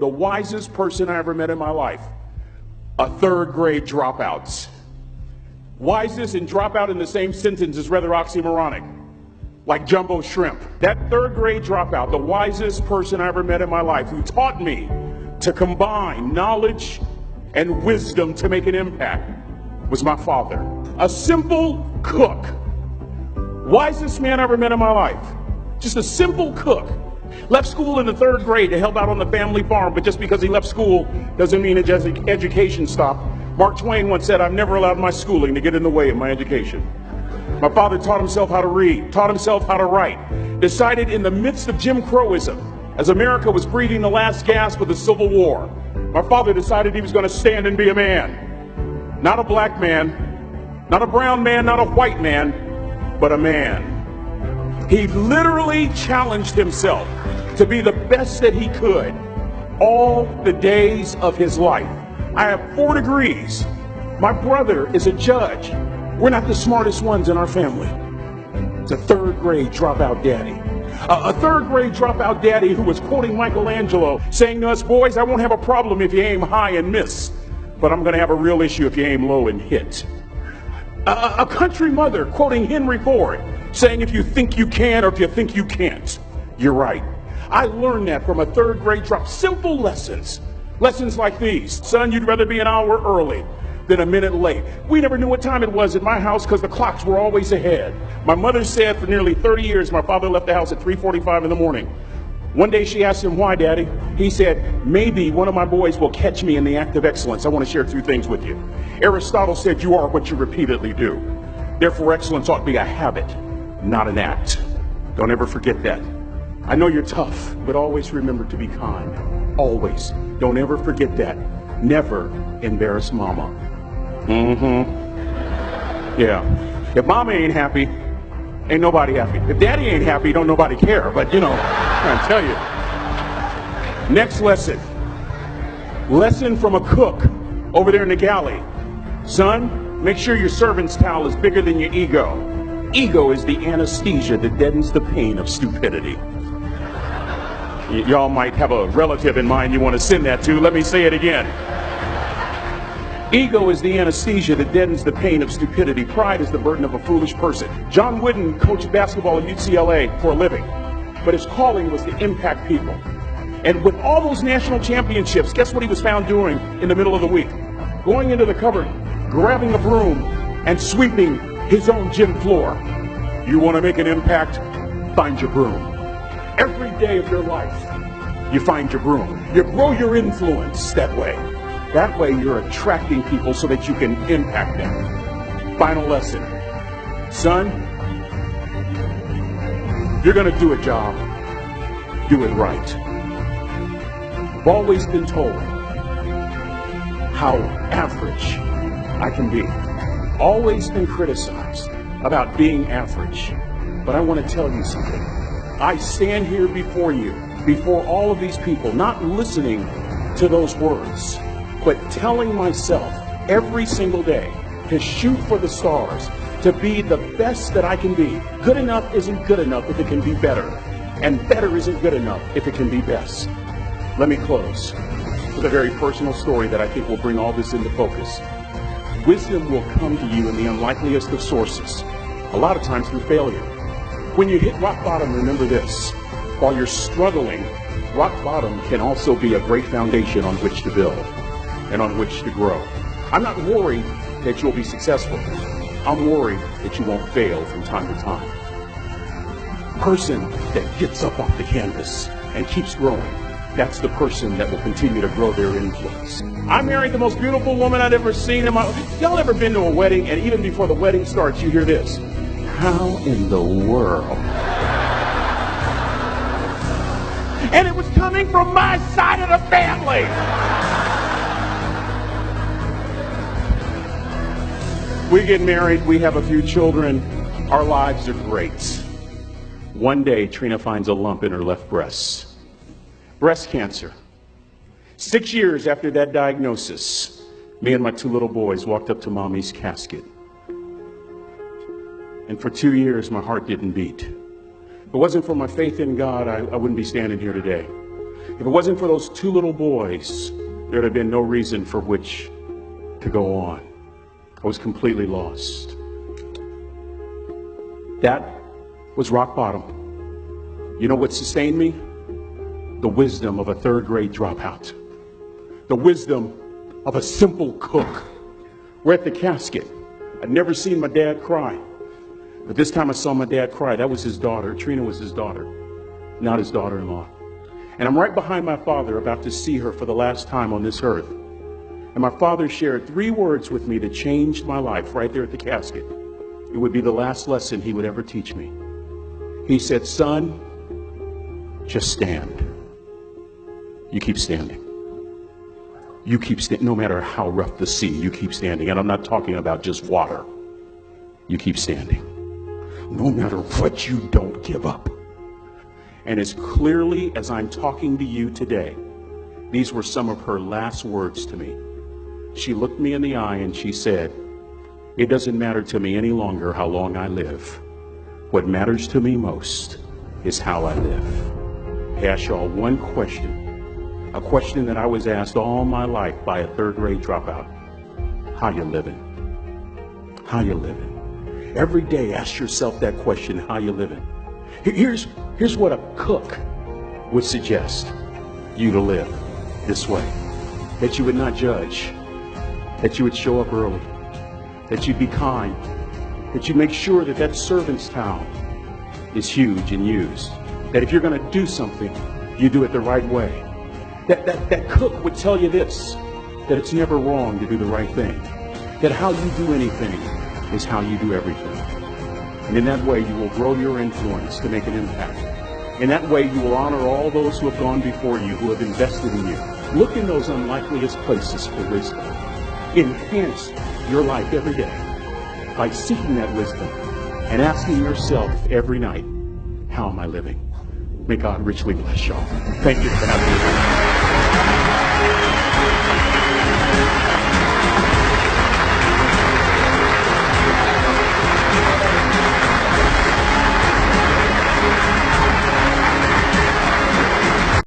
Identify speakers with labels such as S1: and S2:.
S1: the wisest person I ever met in my life, a third grade dropout. Wisest and dropout in the same sentence is rather oxymoronic, like jumbo shrimp. That third grade dropout, the wisest person I ever met in my life, who taught me to combine knowledge and wisdom to make an impact, was my father. A simple cook. Wisest man I ever met in my life. Just a simple cook. Left school in the third grade to help out on the family farm, but just because he left school doesn't mean his education stopped. Mark Twain once said, "I've never allowed my schooling to get in the way of my education." My father taught himself how to read, taught himself how to write, decided in the midst of Jim Crowism, as America was breathing the last gasp of the Civil War, my father decided he was going to stand and be a man. Not a black man, not a brown man, not a white man, but a man. He literally challenged himself to be the best that he could all the days of his life. I have 4 degrees. My brother is a judge. We're not the smartest ones in our family. It's a third grade dropout daddy. A third grade dropout daddy who was quoting Michelangelo, saying to us, "Boys, I won't have a problem if you aim high and miss, but I'm going to have a real issue if you aim low and hit." A country mother quoting Henry Ford, saying, "If you think you can or if you think you can't, you're right." I learned that from a third grade drop. Simple lessons. Lessons like these. Son, you'd rather be an hour early than a minute late. We never knew what time it was at my house because the clocks were always ahead. My mother said for nearly 30 years my father left the house at 3:45 in the morning. One day she asked him, "Why, Daddy?" He said, "Maybe one of my boys will catch me in the act of excellence. I want to share 2 things with you." Aristotle said, "You are what you repeatedly do." Therefore, excellence ought to be a habit, not an act. Don't ever forget that. I know you're tough, but always remember to be kind. Always. Don't ever forget that. Never embarrass mama. Yeah. If mama ain't happy, ain't nobody happy. If daddy ain't happy, don't nobody care. But you know, I'm trying to tell you. Next lesson. Lesson from a cook over there in the galley. Son, make sure your servant's towel is bigger than your ego. Ego is the anesthesia that deadens the pain of stupidity. Y'all might have a relative in mind you want to send that to. Let me say it again. Ego is the anesthesia that deadens the pain of stupidity. Pride is the burden of a foolish person. John Wooden coached basketball at UCLA for a living, but his calling was to impact people. And with all those national championships, guess what he was found doing in the middle of the week? Going into the cupboard, grabbing a broom, and sweeping his own gym floor. You want to make an impact? Find your broom. Every day of your life, you find your broom. You grow your influence that way. That way you're attracting people so that you can impact them. Final lesson. Son, you're going to do a job. Do it right. I've always been told how average I can be. Always been criticized about being average. But I want to tell you something. I stand here before you, before all of these people, not listening to those words, but telling myself every single day to shoot for the stars, to be the best that I can be. Good enough isn't good enough if it can be better, and better isn't good enough if it can be best. Let me close with a very personal story that I think will bring all this into focus. Wisdom will come to you in the unlikeliest of sources, a lot of times through failure. When you hit rock bottom, remember this. While you're struggling, rock bottom can also be a great foundation on which to build and on which to grow. I'm not worried that you'll be successful. I'm worried that you won't fail from time to time. The person that gets up off the canvas and keeps growing, that's the person that will continue to grow their influence. I married the most beautiful woman I'd ever seen in my life. Y'all ever been to a wedding and even before the wedding starts, you hear this? How in the world? And it was coming from my side of the family. We get married, we have a few children, our lives are great. One day, Trina finds a lump in her left breast. Breast cancer. 6 years after that diagnosis, me and my 2 little boys walked up to Mommy's casket. And for 2 years, my heart didn't beat. If it wasn't for my faith in God, I wouldn't be standing here today. If If it wasn't for those two little boys, there'd have been no reason for which to go on. I was completely lost. That was rock bottom. You know what sustained me? The wisdom of a third grade dropout. The wisdom of a simple cook. We're at the casket. I'd never seen my dad cry. But this time I saw my dad cry. That was his daughter. Trina was his daughter, not his daughter-in-law. And I'm right behind my father, about to see her for the last time on this earth. And my father shared 3 words with me that changed my life right there at the casket. It would be the last lesson he would ever teach me. He said, "Son, just stand. You keep standing. You keep standing. No matter how rough the sea, you keep standing." And I'm not talking about just water. You keep standing. No matter what, you don't give up. And as clearly as I'm talking to you today, these were some of her last words to me. She looked me in the eye and she said, "It doesn't matter to me any longer how long I live. What matters to me most is how I live." I ask y'all one question, a question that I was asked all my life by a third grade dropout. How you living? How you living? Every day ask yourself that question, how you living? Here's what a cook would suggest you to live this way. That you would not judge, that you would show up early, that you'd be kind, that you make sure that that servant's towel is huge and used, that if you're going to do something, you do it the right way. That cook would tell you this, that it's never wrong to do the right thing, that how you do anything is how you do everything. And in that way, you will grow your influence to make an impact. In that way, you will honor all those who have gone before you, who have invested in you. Look in those unlikeliest places for wisdom. Enhance your life every day by seeking that wisdom and asking yourself every night, how am I living? May God richly bless y'all. Thank you for having me.